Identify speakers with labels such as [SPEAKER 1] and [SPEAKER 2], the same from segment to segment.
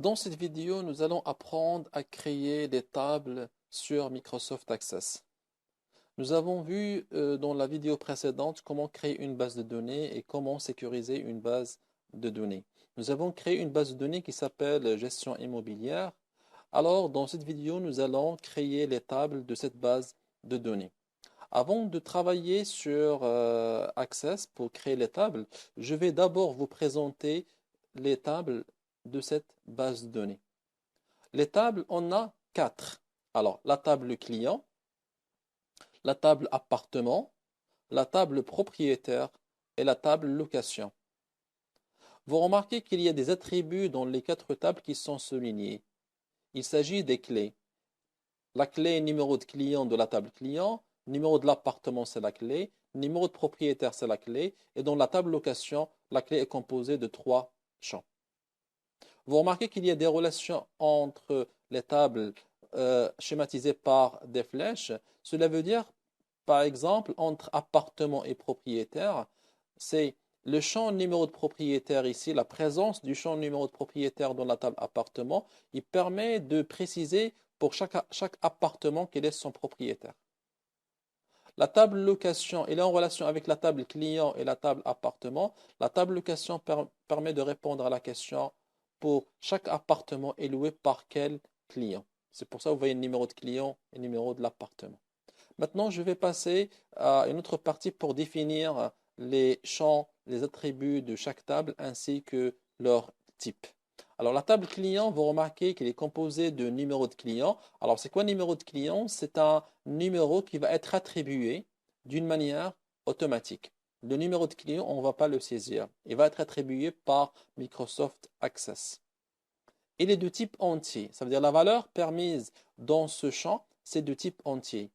[SPEAKER 1] Dans cette vidéo, nous allons apprendre à créer des tables sur Microsoft Access. Nous avons vu dans la vidéo précédente comment créer une base de données et comment sécuriser une base de données. Nous avons créé une base de données qui s'appelle gestion immobilière. Alors, dans cette vidéo, nous allons créer les tables de cette base de données. Avant de travailler sur Access pour créer les tables, je vais d'abord vous présenter les tables de cette base de données. Les tables, on a quatre. Alors, la table client, la table appartement, la table propriétaire et la table location. Vous remarquez qu'il y a des attributs dans les quatre tables qui sont soulignés. Il s'agit des clés. La clé numéro de client de la table client, numéro de l'appartement c'est la clé, numéro de propriétaire c'est la clé, et dans la table location, la clé est composée de trois champs. Vous remarquez qu'il y a des relations entre les tables schématisées par des flèches. Cela veut dire, par exemple, entre appartement et propriétaire, c'est le champ numéro de propriétaire ici, la présence du champ numéro de propriétaire dans la table appartement, il permet de préciser pour chaque appartement quel est son propriétaire. La table location, elle est en relation avec la table client et la table appartement. La table location permet de répondre à la question pour chaque appartement est loué par quel client. C'est pour ça que vous voyez le numéro de client et le numéro de l'appartement. Maintenant, je vais passer à une autre partie pour définir les champs, les attributs de chaque table ainsi que leur type. Alors, la table client, vous remarquez qu'elle est composée de numéros de client. Alors, c'est quoi un numéro de client? C'est un numéro qui va être attribué d'une manière automatique. Le numéro de client, on ne va pas le saisir. Il va être attribué par Microsoft Access. Il est de type entier. Ça veut dire la valeur permise dans ce champ, c'est de type entier.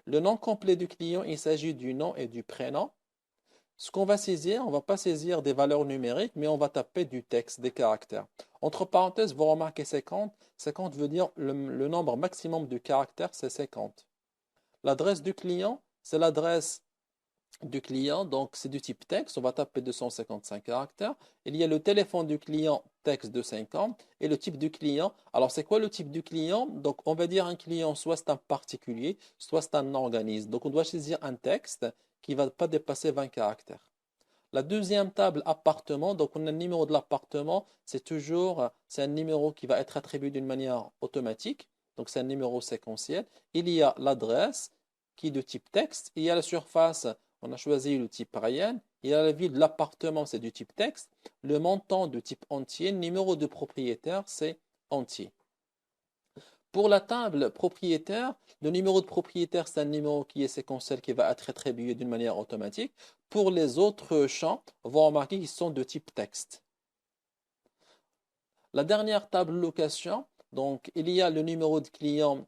[SPEAKER 1] Le nom complet du client, il s'agit du nom et du prénom. Ce qu'on va saisir, on ne va pas saisir des valeurs numériques, mais on va taper du texte, des caractères. Entre parenthèses, vous remarquez 50. 50 veut dire le nombre maximum de caractères, c'est 50. L'adresse du client, c'est l'adresse du client, donc c'est du type texte, on va taper 255 caractères. Il y a le téléphone du client, texte de 50, et le type du client. Alors c'est quoi le type du client? Donc on va dire un client, soit c'est un particulier, soit c'est un organisme. Donc on doit saisir un texte qui ne va pas dépasser 20 caractères. La deuxième table, appartement, donc on a le numéro de l'appartement, c'est un numéro qui va être attribué d'une manière automatique, donc c'est un numéro séquentiel. Il y a l'adresse qui est de type texte, il y a la surface, on a choisi le type réel, il y a la ville de l'appartement, c'est du type texte, le montant de type entier, le numéro de propriétaire, c'est entier. Pour la table propriétaire, le numéro de propriétaire, c'est un numéro qui est séquentiel qui va être attribué d'une manière automatique. Pour les autres champs, vous remarquez qu'ils sont de type texte. La dernière table location, donc il y a le numéro de client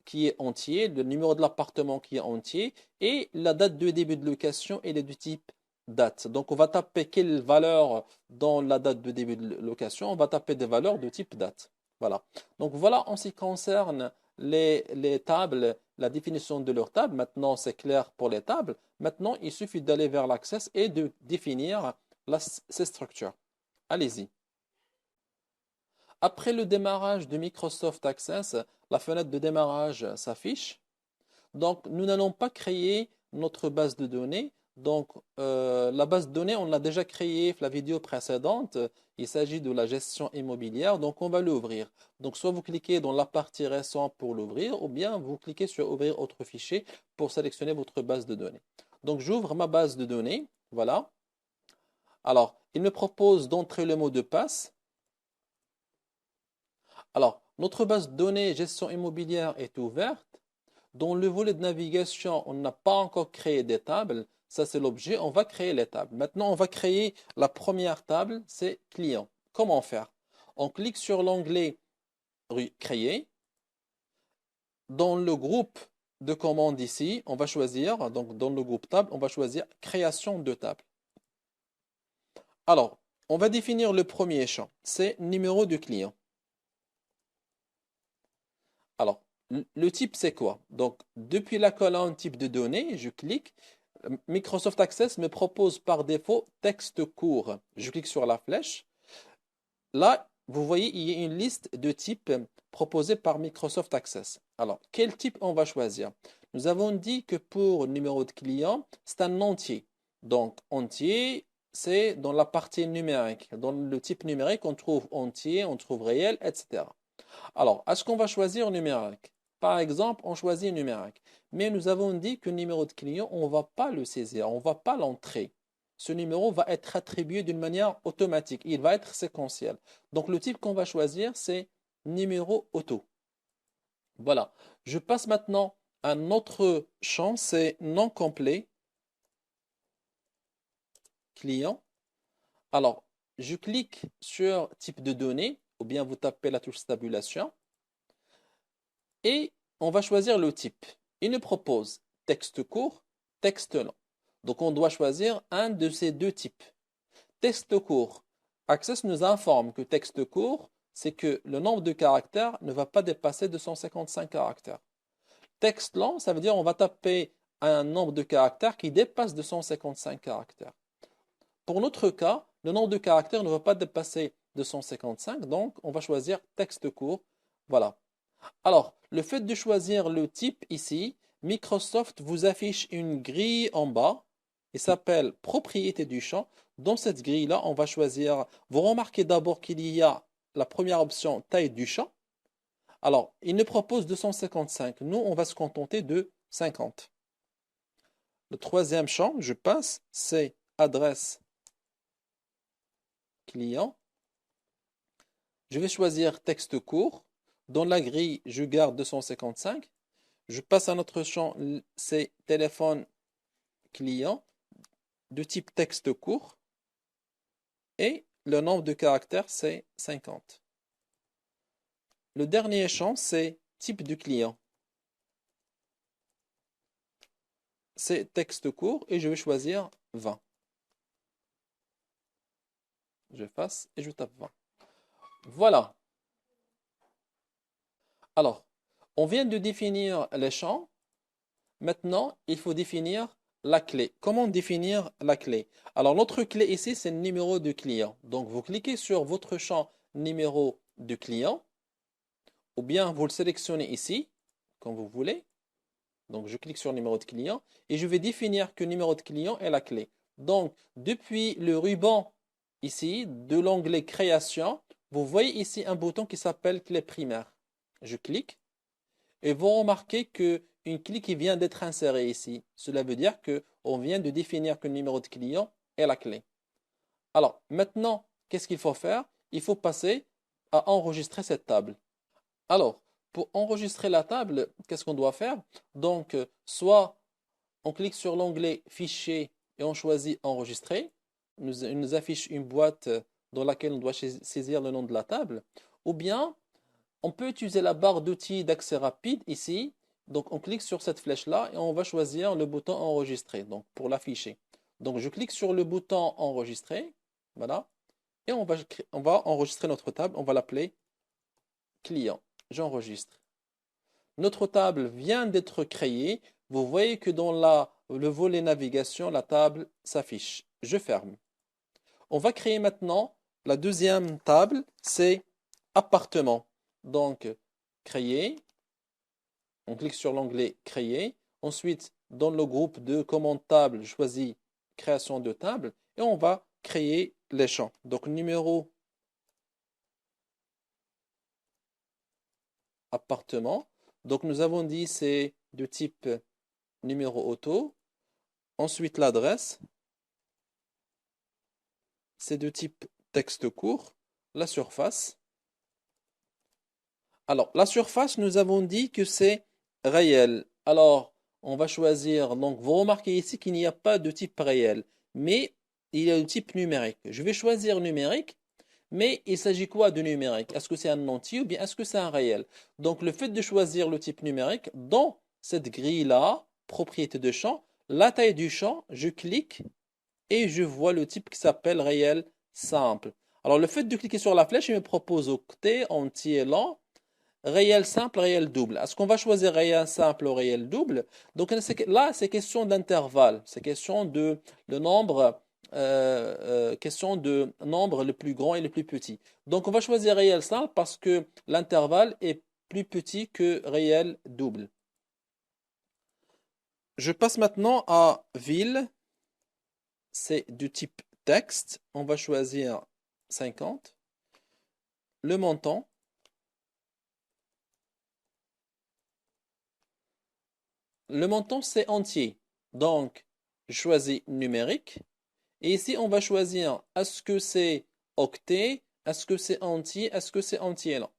[SPEAKER 1] qui est entier, le numéro de l'appartement qui est entier et la date de début de location, elle est du type date. Donc on va taper quelle valeur dans la date de début de location, on va taper des valeurs de type date. Voilà. Donc voilà en ce qui concerne les tables, la définition de leurs tables. Maintenant, c'est clair pour les tables. Maintenant, il suffit d'aller vers l'Access et de définir ces structures. Allez-y. Après le démarrage de Microsoft Access, la fenêtre de démarrage s'affiche. Donc, nous n'allons pas créer notre base de données. Donc, la base de données, on l'a déjà créée la vidéo précédente. Il s'agit de la gestion immobilière. Donc, on va l'ouvrir. Donc, soit vous cliquez dans la partie récente pour l'ouvrir, ou bien vous cliquez sur Ouvrir autre fichier pour sélectionner votre base de données. Donc, j'ouvre ma base de données. Voilà. Alors, il me propose d'entrer le mot de passe. Alors, notre base de données gestion immobilière est ouverte. Dans le volet de navigation, on n'a pas encore créé des tables. Ça, c'est l'objet. On va créer les tables. Maintenant, on va créer la première table, c'est client. Comment faire? On clique sur l'onglet Créer. Dans le groupe de commandes ici, on va choisir, donc dans le groupe table, on va choisir Création de table. Alors, on va définir le premier champ. C'est numéro du client. Alors, le type, c'est quoi? Donc, depuis la colonne type de données, je clique. Microsoft Access me propose par défaut texte court. Je clique sur la flèche. Là, vous voyez, il y a une liste de types proposés par Microsoft Access. Alors, quel type on va choisir? Nous avons dit que pour le numéro de client, c'est un entier. Donc, entier, c'est dans la partie numérique. Dans le type numérique, on trouve entier, on trouve réel, etc. Alors, est-ce qu'on va choisir numérique? Par exemple, on choisit numérique. Mais nous avons dit que le numéro de client, on ne va pas le saisir, on ne va pas l'entrer. Ce numéro va être attribué d'une manière automatique. Il va être séquentiel. Donc, le type qu'on va choisir, c'est numéro auto. Voilà. Je passe maintenant à un autre champ, c'est non complet client. Alors, je clique sur type de données, ou bien vous tapez la touche tabulation, et on va choisir le type. Il nous propose texte court, texte long. Donc, on doit choisir un de ces deux types. Texte court. Access nous informe que texte court, c'est que le nombre de caractères ne va pas dépasser 255 caractères. Texte long, ça veut dire on va taper un nombre de caractères qui dépasse 255 caractères. Pour notre cas, le nombre de caractères ne va pas dépasser 255, donc on va choisir texte court. Voilà. Alors, le fait de choisir le type ici, Microsoft vous affiche une grille en bas et s'appelle propriété du champ. Dans cette grille-là, on va choisir, vous remarquez d'abord qu'il y a la première option taille du champ. Alors, il nous propose 255. Nous, on va se contenter de 50. Le troisième champ, je passe, c'est adresse client. Je vais choisir texte court. Dans la grille, je garde 255. Je passe à notre champ, c'est téléphone client de type texte court. Et le nombre de caractères, c'est 50. Le dernier champ, c'est type de client. C'est texte court et je vais choisir 20. J'efface et je tape 20. Voilà. Alors, on vient de définir les champs. Maintenant, il faut définir la clé. Comment définir la clé? Alors, notre clé ici, c'est le numéro de client. Donc, vous cliquez sur votre champ numéro de client ou bien vous le sélectionnez ici, comme vous voulez. Donc, je clique sur numéro de client et je vais définir que numéro de client est la clé. Donc, depuis le ruban ici de l'onglet création, vous voyez ici un bouton qui s'appelle clé primaire. Je clique et vous remarquez qu'une clé qui vient d'être insérée ici. Cela veut dire qu'on vient de définir que le numéro de client est la clé. Alors, maintenant, qu'est-ce qu'il faut faire? Il faut passer à enregistrer cette table. Alors, pour enregistrer la table, qu'est-ce qu'on doit faire? Donc, soit on clique sur l'onglet Fichier et on choisit Enregistrer. Il nous affiche une boîte dans laquelle on doit saisir le nom de la table. Ou bien, on peut utiliser la barre d'outils d'accès rapide ici. Donc, on clique sur cette flèche-là et on va choisir le bouton Enregistrer, donc pour l'afficher. Donc, je clique sur le bouton Enregistrer. Voilà. Et on va enregistrer notre table. On va l'appeler Client. J'enregistre. Notre table vient d'être créée. Vous voyez que dans le volet navigation, la table s'affiche. Je ferme. On va créer maintenant la deuxième table, c'est appartement. Donc, créer. On clique sur l'onglet créer. Ensuite, dans le groupe de commandes table, je choisis création de table et on va créer les champs. Donc, numéro appartement. Donc, nous avons dit c'est de type numéro auto. Ensuite, l'adresse, c'est de type texte court. La surface. Alors, la surface, nous avons dit que c'est réel. Alors, on va choisir. Donc, vous remarquez ici qu'il n'y a pas de type réel, mais il y a le type numérique. Je vais choisir numérique. Mais il s'agit quoi de numérique? Est-ce que c'est un entier ou bien est-ce que c'est un réel? Donc, le fait de choisir le type numérique, dans cette grille-là, propriété de champ, la taille du champ, je clique et je vois le type qui s'appelle réel simple. Alors, le fait de cliquer sur la flèche, il me propose octet, entier, lent, réel simple, réel double. Est-ce qu'on va choisir réel simple ou réel double? Donc là, c'est question d'intervalle. C'est question de le nombre question de nombre le plus grand et le plus petit. Donc on va choisir réel simple parce que l'intervalle est plus petit que réel double. Je passe maintenant à ville. C'est du type texte. On va choisir 50. Le montant. Le montant, c'est entier. Donc, je choisis numérique. Et ici, on va choisir est-ce que c'est octet, est-ce que c'est entier, est-ce que c'est entier long.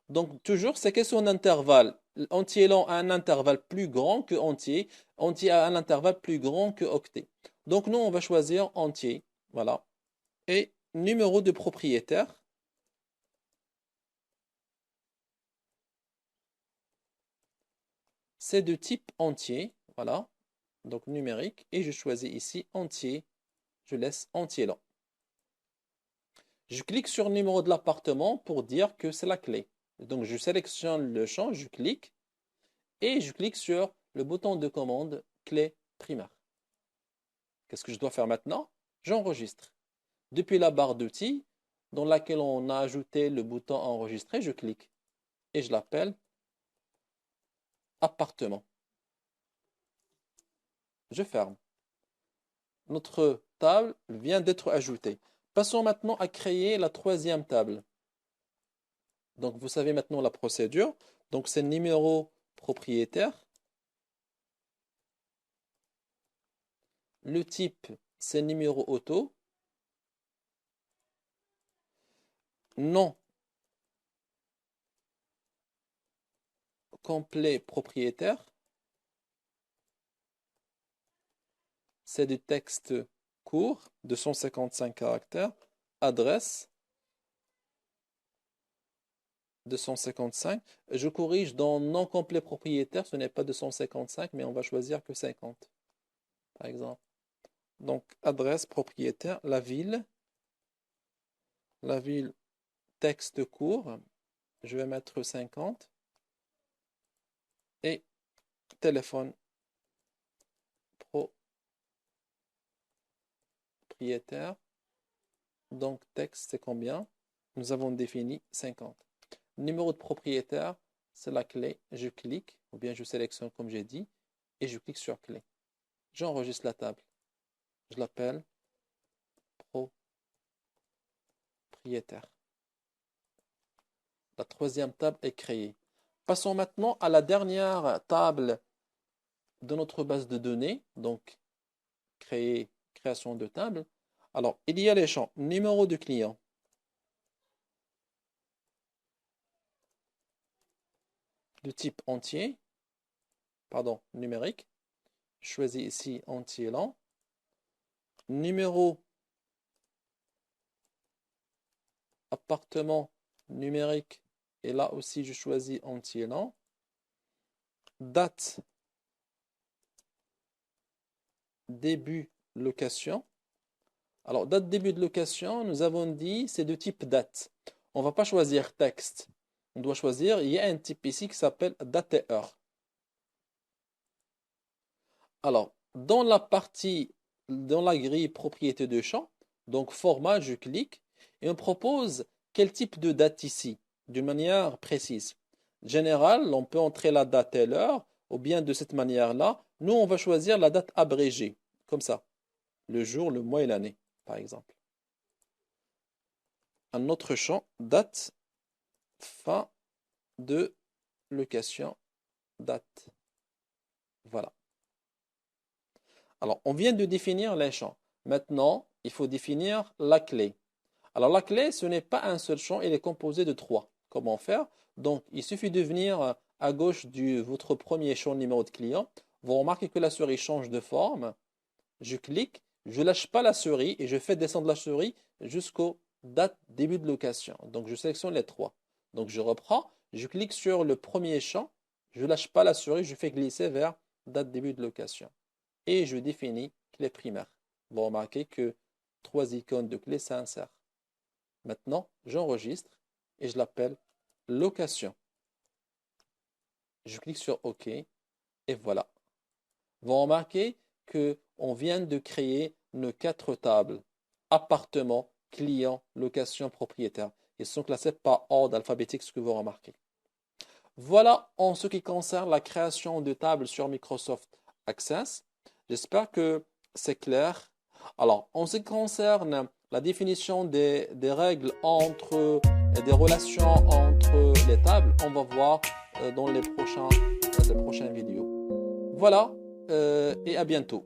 [SPEAKER 1] Donc, toujours, c'est question d'intervalle. Entier long a un intervalle plus grand que entier. Entier a un intervalle plus grand que octet. Donc, nous, on va choisir entier. Voilà. Et numéro de propriétaire. C'est de type entier. Voilà. Donc, numérique. Et je choisis ici entier. Je laisse entier long. Je clique sur le numéro de l'appartement pour dire que c'est la clé. Donc, je sélectionne le champ, je clique et je clique sur le bouton de commande clé primaire. Qu'est-ce que je dois faire maintenant? J'enregistre. Depuis la barre d'outils dans laquelle on a ajouté le bouton enregistrer, je clique et je l'appelle appartement. Je ferme. Notre table vient d'être ajoutée. Passons maintenant à créer la troisième table. Donc, vous savez maintenant la procédure. Donc, c'est le numéro propriétaire. Le type, c'est numéro auto. Nom complet propriétaire. C'est du texte court, 255 caractères. Adresse, 255. Je corrige dans nom complet propriétaire, ce n'est pas 255, mais on va choisir que 50, par exemple. Donc, adresse propriétaire, la ville, texte court, je vais mettre 50. Et téléphone propriétaire. Donc, texte, c'est combien? Nous avons défini 50. Numéro de propriétaire, c'est la clé. Je clique, ou bien je sélectionne comme j'ai dit, et je clique sur clé. J'enregistre la table. Je l'appelle propriétaire. La troisième table est créée. Passons maintenant à la dernière table de notre base de données. Donc, création de table. Alors, il y a les champs numéro de client, de type entier, numérique. Je choisis ici entier lent. Numéro appartement numérique. Et là aussi, je choisis entier lent. Date début location. Alors, date début de location, nous avons dit c'est de type date. On ne va pas choisir texte. On doit choisir, il y a un type ici qui s'appelle date et heure. Alors, dans la grille propriété de champ, donc format, je clique et on propose quel type de date ici, d'une manière précise. Général, on peut entrer la date et l'heure, ou bien de cette manière-là, nous on va choisir la date abrégée, comme ça, le jour, le mois et l'année, par exemple. Un autre champ, date, fin de location, date. Voilà. Alors, on vient de définir les champs. Maintenant, il faut définir la clé. Alors, la clé, ce n'est pas un seul champ, il est composé de 3. Comment faire? Donc, il suffit de venir à gauche de votre premier champ numéro de client. Vous remarquez que la souris change de forme. Je clique, je ne lâche pas la souris et je fais descendre la souris jusqu'au date début de location. Donc, je sélectionne les 3. Donc, je reprends, je clique sur le premier champ, je ne lâche pas la souris, je fais glisser vers date début de location. Et je définis clé primaire. Vous remarquez que 3 icônes de clé s'insèrent. Maintenant, j'enregistre et je l'appelle location. Je clique sur OK et voilà. Vous remarquez qu'on vient de créer nos 4 tables, appartement, client, location, propriétaire. Ils sont classés par ordre alphabétique, ce que vous remarquez. Voilà en ce qui concerne la création de tables sur Microsoft Access. J'espère que c'est clair. Alors, en ce qui concerne la définition des règles des relations entre les tables, on va voir dans les prochaines vidéos. Voilà, et à bientôt.